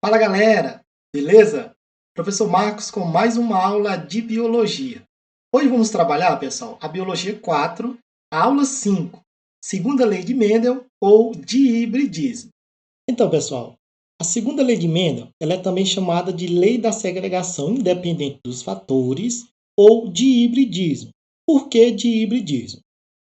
Fala galera, beleza? Professor Marcos com mais uma aula de biologia. Hoje vamos trabalhar, pessoal, a biologia 4, a aula 5, segunda lei de Mendel ou dihibridismo. Então, pessoal, a segunda lei de Mendel ela é também chamada de lei da segregação independente dos fatores ou dihibridismo. Por que dihibridismo?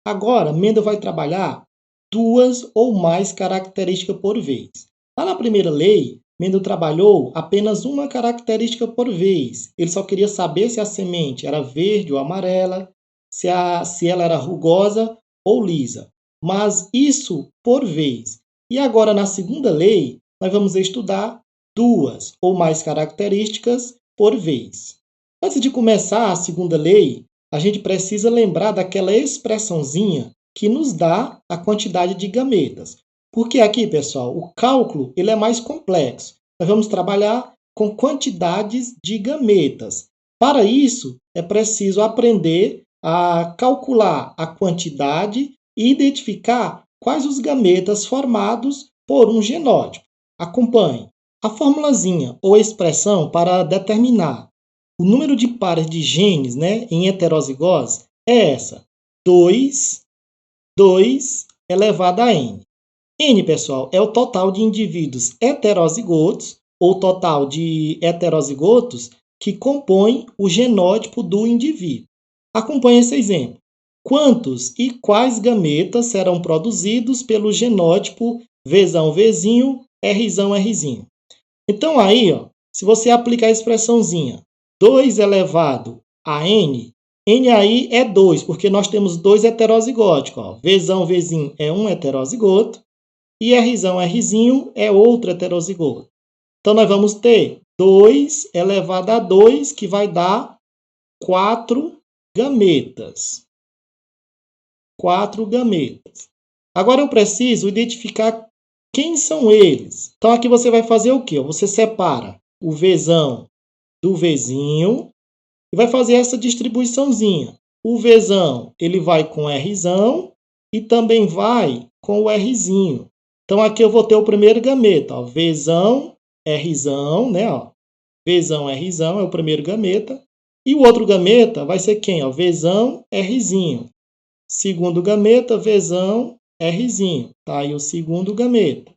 Agora, Mendel vai trabalhar duas ou mais características por vez. Lá na primeira lei, Mendel trabalhou apenas uma característica por vez. Ele só queria saber se a semente era verde ou amarela, se ela era rugosa ou lisa. Mas isso por vez. E agora, na segunda lei, nós vamos estudar duas ou mais características por vez. Antes de começar a segunda lei, a gente precisa lembrar daquela expressãozinha que nos dá a quantidade de gametas. Porque aqui, pessoal, o cálculo ele é mais complexo. Nós vamos trabalhar com quantidades de gametas. Para isso, é preciso aprender a calcular a quantidade e identificar quais os gametas formados por um genótipo. Acompanhe. A formulazinha ou expressão para determinar o número de pares de genes, em heterozigose é essa: 2 elevado a n. N, pessoal, é o total de indivíduos heterozigotos, ou total de heterozigotos que compõem o genótipo do indivíduo. Acompanhe esse exemplo. Quantos e quais gametas serão produzidos pelo genótipo Vzão, Vzinho, Rzão, Rzinho? Então, aí, se você aplicar a expressãozinha 2 elevado a n, n aí é 2, porque nós temos dois heterozigóticos. Vzão, Vzinho é um heterozigoto e Rzão, Rzinho é outro heterozigoto. Então, nós vamos ter 2 elevado a 2, que vai dar 4 gametas. 4 gametas. Agora, eu preciso identificar quem são eles. Então, aqui você vai fazer o quê? Você separa o Vzão do Vzinho e vai fazer essa distribuiçãozinha. O Vzão ele vai com Rzão e também vai com o Rzinho. Então, aqui eu vou ter o primeiro gameta, Vzão, Rzão, Vzão, Rzão é o primeiro gameta. E o outro gameta vai ser quem? Vzão, Rzinho. Segundo gameta, Vzão, Rzinho. Tá aí o segundo gameta.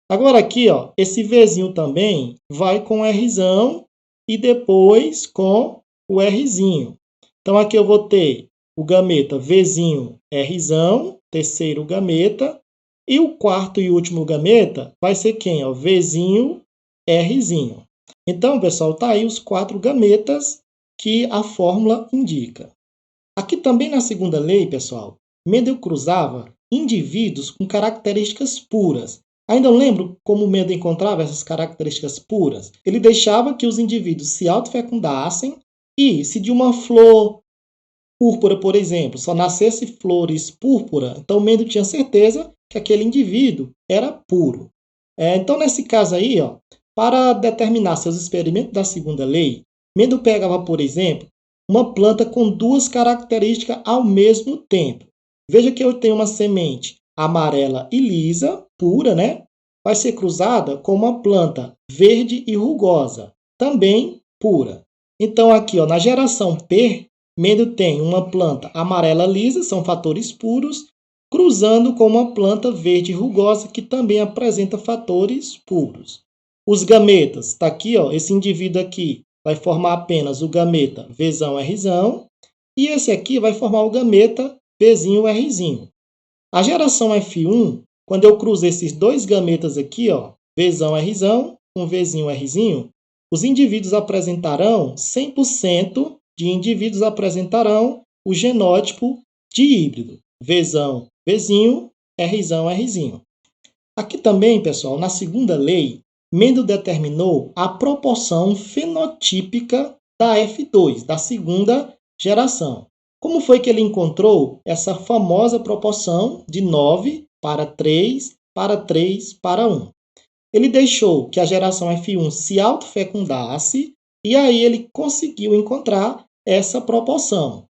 Agora aqui, esse Vzinho também vai com Rzão e depois com o Rzinho. Então, aqui eu vou ter o gameta Vzinho, Rzão, terceiro gameta. E o quarto e último gameta vai ser quem? Vzinho, Rzinho. Então, pessoal, tá aí os 4 gametas que a fórmula indica. Aqui também na segunda lei, pessoal, Mendel cruzava indivíduos com características puras. Ainda lembro como Mendel encontrava essas características puras? Ele deixava que os indivíduos se autofecundassem e, se de uma flor púrpura, por exemplo, só nascesse flores púrpura, então Mendel tinha certeza que aquele indivíduo era puro. Então, nesse caso aí, para determinar seus experimentos da segunda lei, Mendel pegava, por exemplo, uma planta com duas características ao mesmo tempo. Veja que eu tenho uma semente amarela e lisa, pura, vai ser cruzada com uma planta verde e rugosa, também pura. Então, aqui, na geração P, Mendel tem uma planta amarela lisa, são fatores puros, cruzando com uma planta verde e rugosa, que também apresenta fatores puros. Os gametas, está aqui, esse indivíduo aqui vai formar apenas o gameta Vzão, Rzão, e esse aqui vai formar o gameta Vzinho, Rzinho. A geração F1, quando eu cruzo esses dois gametas aqui, Vzão, Rzão, com Vzinho, Rzinho, os indivíduos apresentarão 100% de indivíduos apresentarão o genótipo dihíbrido, Vzão, Vzinho, Rzão, Rzinho. Aqui também, pessoal, na segunda lei, Mendel determinou a proporção fenotípica da F2, da segunda geração. Como foi que ele encontrou essa famosa proporção de 9 para 3 para 3 para 1? Ele deixou que a geração F1 se autofecundasse e aí ele conseguiu encontrar essa proporção.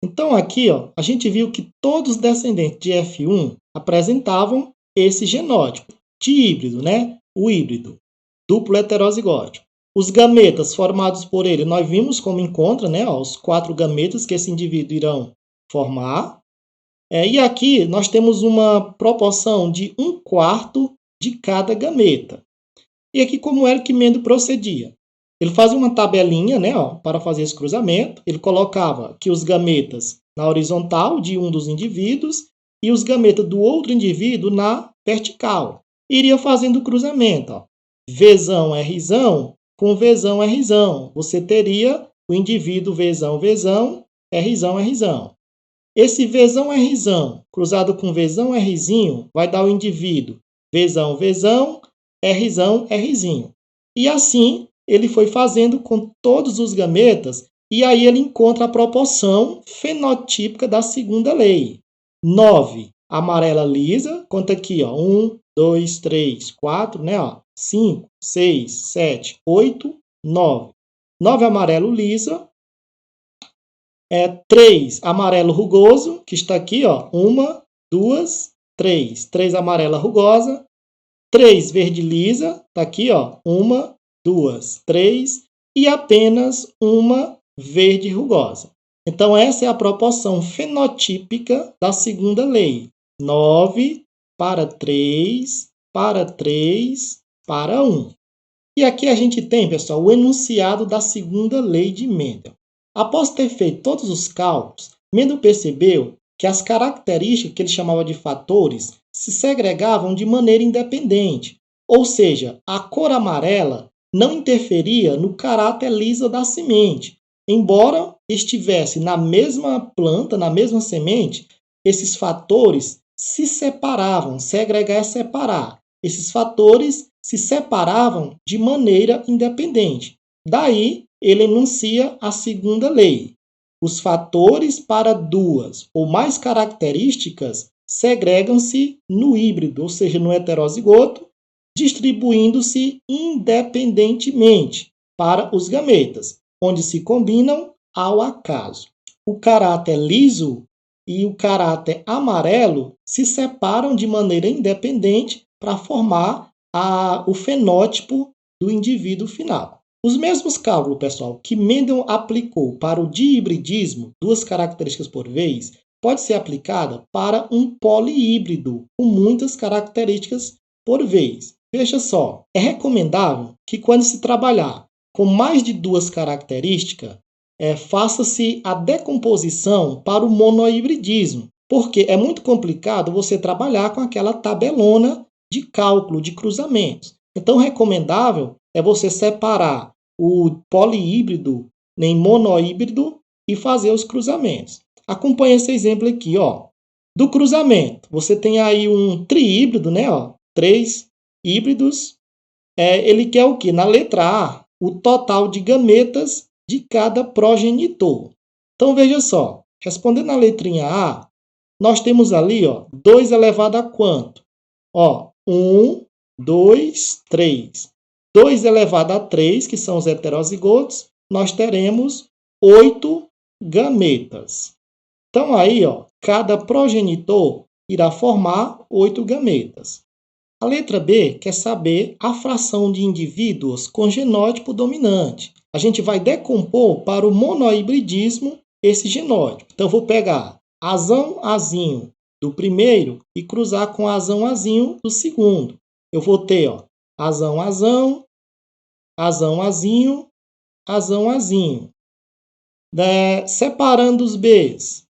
Então, aqui a gente viu que todos os descendentes de F1 apresentavam esse genótipo dihíbrido, o híbrido. duplo heterozigótico. Os gametas formados por ele, nós vimos como encontra, né, ó, os 4 gametas que esse indivíduo irão formar. E aqui nós temos uma proporção de 1/4 de cada gameta. E aqui como era que Mendel procedia? Ele fazia uma tabelinha, né, ó, para fazer esse cruzamento. Ele colocava aqui os gametas na horizontal de um dos indivíduos e os gametas do outro indivíduo na vertical. Iria fazendo o cruzamento. Ó. Vzão Rzão com Vzão Rzão. Você teria o indivíduo Vzão Vzão, Rzão Rzão. Esse Vzão Rzão cruzado com Vzão Rzinho vai dar o indivíduo Vzão Vzão, Rzão Rzinho. E assim ele foi fazendo com todos os gametas e aí ele encontra a proporção fenotípica da segunda lei. 9, amarela lisa, conta aqui, ó, 1, 2, 3, 4, né, ó, 5, 6, 7, 8, 9. 9 amarelo lisa. 3 amarelo rugoso, que está aqui, ó, 1, 2, 3. 3 amarela rugosa. 3 verde lisa, está aqui, ó, 1, 2, 3. E apenas uma verde rugosa. Então, essa é a proporção fenotípica da segunda lei. 9 para 3, para 3, para 1. E aqui a gente tem, pessoal, o enunciado da segunda lei de Mendel. Após ter feito todos os cálculos, Mendel percebeu que as características que ele chamava de fatores se segregavam de maneira independente, ou seja, a cor amarela não interferia no caráter liso da semente. Embora estivesse na mesma planta, na mesma semente, esses fatores se separavam, segregar é separar. Esses fatores se separavam de maneira independente. Daí, ele enuncia a segunda lei. Os fatores para 2 ou mais características segregam-se no híbrido, ou seja, no heterozigoto, distribuindo-se independentemente para os gametas, onde se combinam ao acaso. O caráter liso e o caráter amarelo se separam de maneira independente para formar o fenótipo do indivíduo final. Os mesmos cálculos, pessoal, que Mendel aplicou para o dihibridismo, 2 características por vez, pode ser aplicada para um polihíbrido, com muitas características por vez. Veja só, é recomendável que quando se trabalhar com mais de 2 características, faça-se a decomposição para o monohibridismo, porque é muito complicado você trabalhar com aquela tabelona de cálculo de cruzamentos. Então, recomendável é você separar o polihíbrido em monohíbrido e fazer os cruzamentos. Acompanhe esse exemplo aqui, ó. Do cruzamento, você tem aí um trihíbrido, né, ó, 3 híbridos. Ele quer o quê? Na letra A, o total de gametas de cada progenitor. Então, veja só, respondendo a letrinha A, nós temos ali, ó, 2 elevado a quanto? Ó, 1, 2, 3. 2 elevado a 3, que são os heterozigotos, nós teremos 8 gametas. Então, aí, ó, cada progenitor irá formar 8 gametas. A letra B quer saber a fração de indivíduos com genótipo dominante. A gente vai decompor para o monohibridismo esse genótipo. Então, eu vou pegar azão, azinho do primeiro e cruzar com azão, azinho do segundo. Eu vou ter, ó, azão, azão, azão, azinho, azão, azinho. Separando os Bs,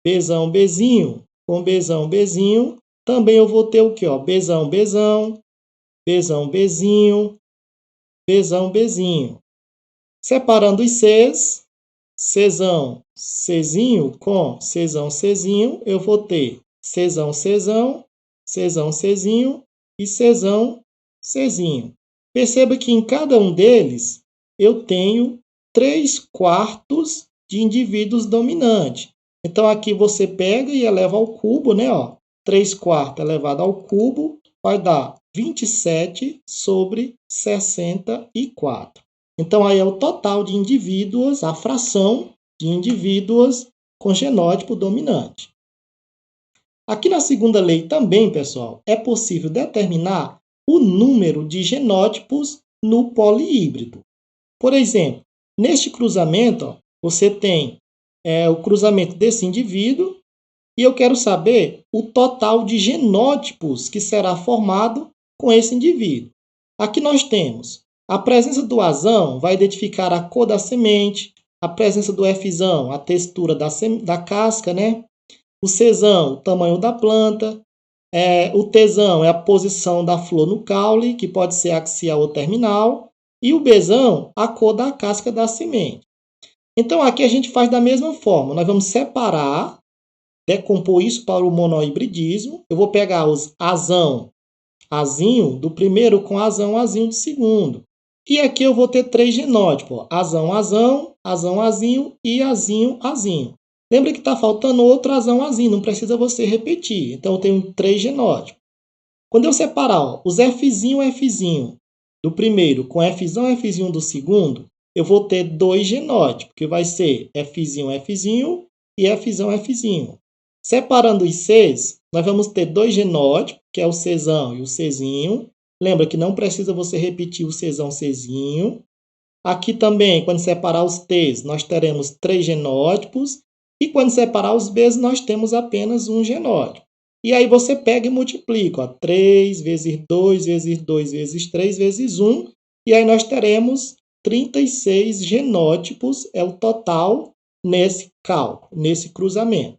Bzão, Bzinho com Bzão, Bzinho, também eu vou ter o quê? Ó? Bzão, Bzão, Bzão, Bzinho, Bzão, Bzinho. Separando os Cs, Czão, Czinho com Czão, Czinho, eu vou ter Czão, Czão, Czão, Czinho e Czão, Czinho. Perceba que em cada um deles eu tenho 3/4 de indivíduos dominantes. Então, aqui você pega e eleva ao cubo, né? Ó, 3/4 elevado ao cubo vai dar 27 sobre 64. Então, aí é o total de indivíduos, a fração de indivíduos com genótipo dominante. Aqui na segunda lei também, pessoal, é possível determinar o número de genótipos no polihíbrido. Por exemplo, neste cruzamento, ó, você tem o cruzamento desse indivíduo e eu quero saber o total de genótipos que será formado com esse indivíduo. Aqui nós temos a presença do Azão, vai identificar a cor da semente, a presença do Fzão, a textura da casca, né? O Czão, o tamanho da planta, o Tzão é a posição da flor no caule, que pode ser axial ou terminal, e o Bzão, a cor da casca da semente. Então, aqui a gente faz da mesma forma. Nós vamos separar, decompor isso para o monohibridismo. Eu vou pegar os Azão, Azinho do primeiro com Azão, Azinho do segundo. E aqui eu vou ter 3 genótipos. Azão, Azão, Azão, Azinho e Azinho, Azinho. Lembra que está faltando outro Azão, Azinho. Não precisa você repetir. Então, eu tenho 3 genótipos. Quando eu separar os Fzinho, Fzinho do primeiro com Fzão, Fzinho do segundo, eu vou ter 2 genótipos, que vai ser Fzinho, Fzinho e Fzão, Fzinho. Separando os Cs, nós vamos ter 2 genótipos, que é o Czão e o Czinho. Lembra que não precisa você repetir o Czão, Czinho. Aqui também, quando separar os T's, nós teremos 3 genótipos. E quando separar os B's, nós temos apenas um genótipo. E aí você pega e multiplica. Ó, 3 vezes 2 vezes 2 vezes 3 vezes 1. E aí nós teremos 36 genótipos, é o total nesse cálculo, nesse cruzamento.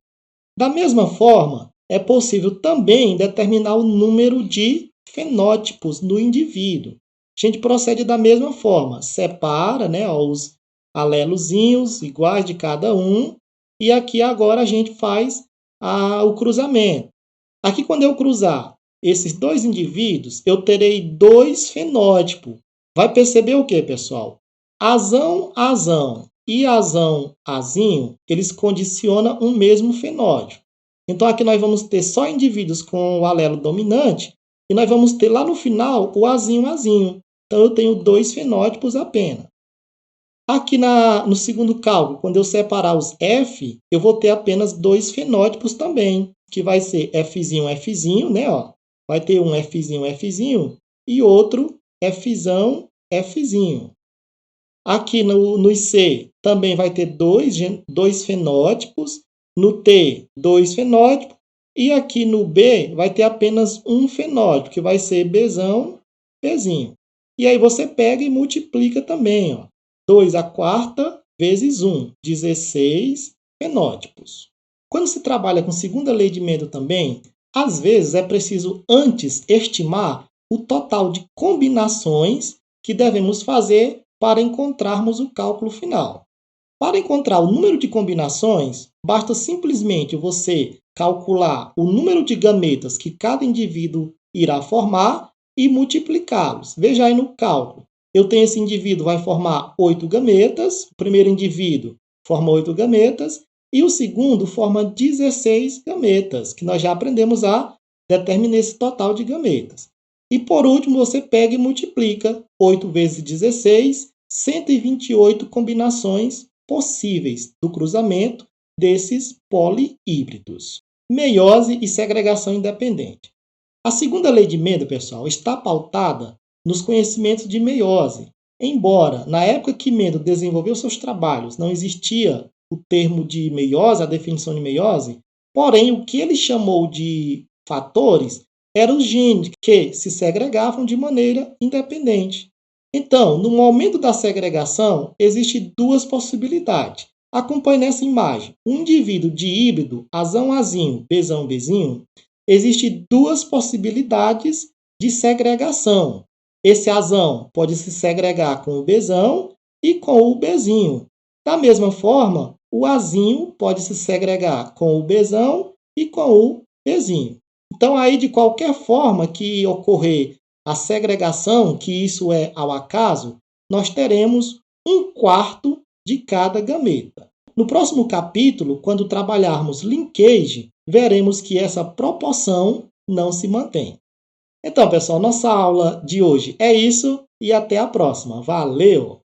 Da mesma forma, é possível também determinar o número de fenótipos no indivíduo. A gente procede da mesma forma, separa, né, os alelozinhos iguais de cada um, e aqui agora a gente faz o cruzamento. Aqui quando eu cruzar esses 2 indivíduos, eu terei 2 fenótipos. Vai perceber o que, pessoal? Azão, Azão e Azão, Azinho, eles condicionam um mesmo fenótipo. Então, aqui nós vamos ter só indivíduos com o alelo dominante e nós vamos ter lá no final o Azinho, Azinho. Então, eu tenho 2 fenótipos apenas. Aqui no segundo cálculo, quando eu separar os F, eu vou ter apenas 2 fenótipos também, que vai ser Fzinho, Fzinho, né? Ó, vai ter um Fzinho, Fzinho e outro Fzão, Fzinho. Aqui no C também vai ter 2 fenótipos, no T 2 fenótipos, e aqui no B vai ter apenas um fenótipo, que vai ser Bzão, Bzinho. E aí você pega e multiplica também, ó. 2 à quarta vezes 1, 16 fenótipos. Quando se trabalha com segunda lei de Mendel também, às vezes é preciso antes estimar o total de combinações que devemos fazer para encontrarmos o cálculo final. Para encontrar o número de combinações, basta simplesmente você calcular o número de gametas que cada indivíduo irá formar e multiplicá-los. Veja aí no cálculo. Eu tenho esse indivíduo, vai formar 8 gametas. O primeiro indivíduo forma 8 gametas. E o segundo forma 16 gametas, que nós já aprendemos a determinar esse total de gametas. E por último, você pega e multiplica 8 vezes 16, 128 combinações possíveis do cruzamento desses polihíbridos. Meiose e segregação independente. A segunda lei de Mendel, pessoal, está pautada nos conhecimentos de meiose. Embora, na época que Mendel desenvolveu seus trabalhos, não existia o termo de meiose, a definição de meiose, porém, o que ele chamou de fatores eram os genes que se segregavam de maneira independente. Então, no momento da segregação, existem 2 possibilidades. Acompanhe nessa imagem. Um indivíduo de híbrido, Azão, Azinho, Bzão, Bzinho, existem 2 possibilidades de segregação. Esse Azão pode se segregar com o Bzão e com o Bzinho. Da mesma forma, o Azinho pode se segregar com o Bzão e com o Bzinho. Então, aí, de qualquer forma que ocorrer a segregação, que isso é ao acaso, nós teremos 1/4 de cada gameta. No próximo capítulo, quando trabalharmos linkage, veremos que essa proporção não se mantém. Então, pessoal, nossa aula de hoje é isso e até a próxima. Valeu!